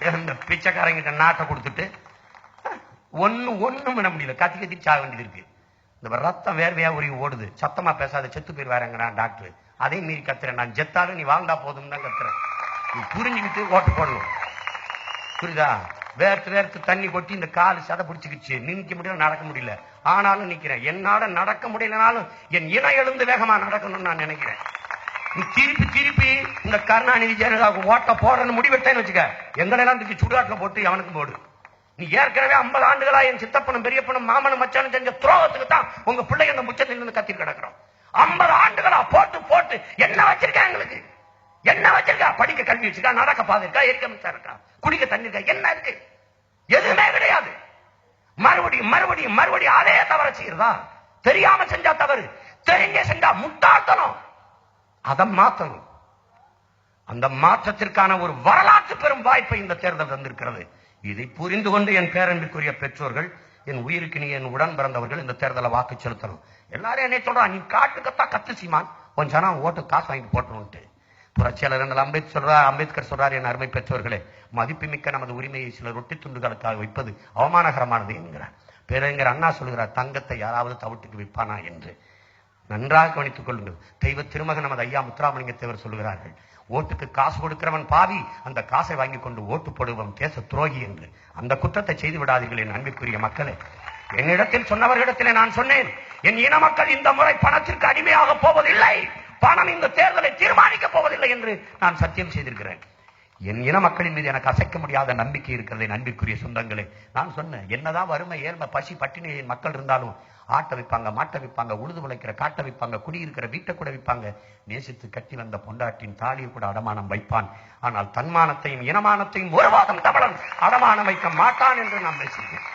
இந்த பிச்சைக்காரங்கிட்ட நாட்டை கொடுத்துட்டு ஒண்ணும் விட முடியல, கத்தி கத்தி சாக வேண்டியது இருக்கு. இந்த ரத்தம் வேர்வையா உரிய ஓடுது. சத்தமா பேசாத, செத்து பேர் வேறங்கிறான் டாக்டர். அதையும் மீறி கத்துறேன். நான் ஜெத்தாலும் நீ வாழ்ந்தா போதும் தான் கத்துறேன். நீ புரிஞ்சுக்கிட்டு ஓட்டு போடணும். புரியுதா? வேர்த்து தண்ணி கொட்டி இந்த காலு சதை பிடிச்சிக்கிச்சு. நிக்க முடியல, நடக்க முடியல. ஆனாலும் நிக்கிறேன். என்னால நடக்க முடியலனாலும் என் இன எழுந்து வேகமா நடக்கணும்னு நான் நினைக்கிறேன். நீ திருப்பி இந்த கருணாநிதி ஜெயலலிதாவுக்கு ஓட்ட போறன்னு முடிவெட்டேன்னு வச்சுக்க, எங்களெல்லாம் தூக்கி சுடுகாட்டுல போட்டு எவனுக்கும் போடு. நீ ஏற்கனவே 50 ஆண்டுகளா என் சித்தப்பனும் பெரியப்பனும் மாமனும் மச்சானும் செஞ்ச துரோகத்துக்கு தான் உங்க பிள்ளைங்க அந்த முச்சத்தில் இருந்து கத்தி கிடக்கிறோம். 50 ஆண்டுகளா போட்டு என்ன வச்சிருக்கா? எங்களுக்கு என்ன வச்சிருக்கா? படிக்க கல்வி வச்சிருக்கா, நடக்க பாதை இருக்கா, எரிக்க மிச்சா இருக்கா, குடிக்க தண்ணி இருக்கா, என்ன இருக்கு? எதுவுமே கிடையாது. மறுபடியும் அதே தவற செய்யறதா? தெரியாம செஞ்சா தவறு, தெரிஞ்ச செஞ்சா முட்டாள்தனம். அதை மாற்றணும். அந்த மாற்றத்திற்கான ஒரு வரலாற்று பெரும் வாய்ப்பை இந்த தேர்தல் தந்திருக்கிறது. இதை புரிந்து கொண்டு என் பேரன்பிற்குரிய பெற்றோர்கள், என் உயிருக்கு நீ என் உடன் பிறந்தவர்கள் இந்த தேர்தலை வாக்கு செலுத்தணும். எல்லாரும் என்ன சொல்றான், நீ காட்டுக்கத்தா கத்து சீமான், கொஞ்ச நாள் ஓட்டு காசு வாங்கி போட்டணும்ட்டு. புரட்சியாளர் அம்பேத்கர் சொல்றாரு, என் அருமை பெற்றோர்களே, மதிப்புமிக்க நமது உரிமையை சில ரொட்டி துண்டுகளுக்காக வைப்பது அவமானகரமானது என்கிறார். பேரறிஞர் அண்ணா சொல்கிறார், தங்கத்தை யாராவது தவிட்டுக்கு விற்பானா என்று. நன்றாக கவனித்துக் கொள்ளுங்கள். தெய்வ திருமகன் நமது ஐயா முத்துராமலிங்க தேவர் சொல்லுகிறார்கள், ஓட்டுக்கு காசு கொடுக்கிறவன் பாவி, அந்த காசை வாங்கி கொண்டு ஓட்டு போடுவன் தேச துரோகி என்று. அந்த குற்றத்தை செய்து விடாதீர்கள் என் அன்பிற்குரிய மக்களே. என்னிடத்தில் சொன்னவர்களிடத்திலே நான் சொன்னேன், என் இன மக்கள் இந்த முறை பணத்திற்கு அடிமையாக போவதில்லை, பணம் இந்த தேர்தலை தீர்மானிக்க போவதில்லை என்று நான் சத்தியம் செய்திருக்கிறேன். என் இன மக்களின் மீது எனக்கு அசைக்க முடியாத நம்பிக்கை இருக்கிறது என் அன்பிற்குரிய சொந்தங்களே. நான் சொன்னேன், என்னதான் வறுமை ஏழ்மை பசி பட்டினி மக்கள் இருந்தாலும் ஆட்டை விற்பாங்க, மாட்டை விற்பாங்க, உழுது உழைக்கிற காட்டை விற்பாங்க, குடியிருக்கிற வீட்டை கூட விற்பாங்க. நேசித்து கட்டி வந்த பொண்டாட்டின் தாலியை கூட அடமானம் வைப்பான். ஆனால் தன்மானத்தையும் இனமானத்தையும் ஒரு வாதம் தமிழன் அடமானம் வைக்க மாட்டான் என்று நாம் பேசுகிறேன்.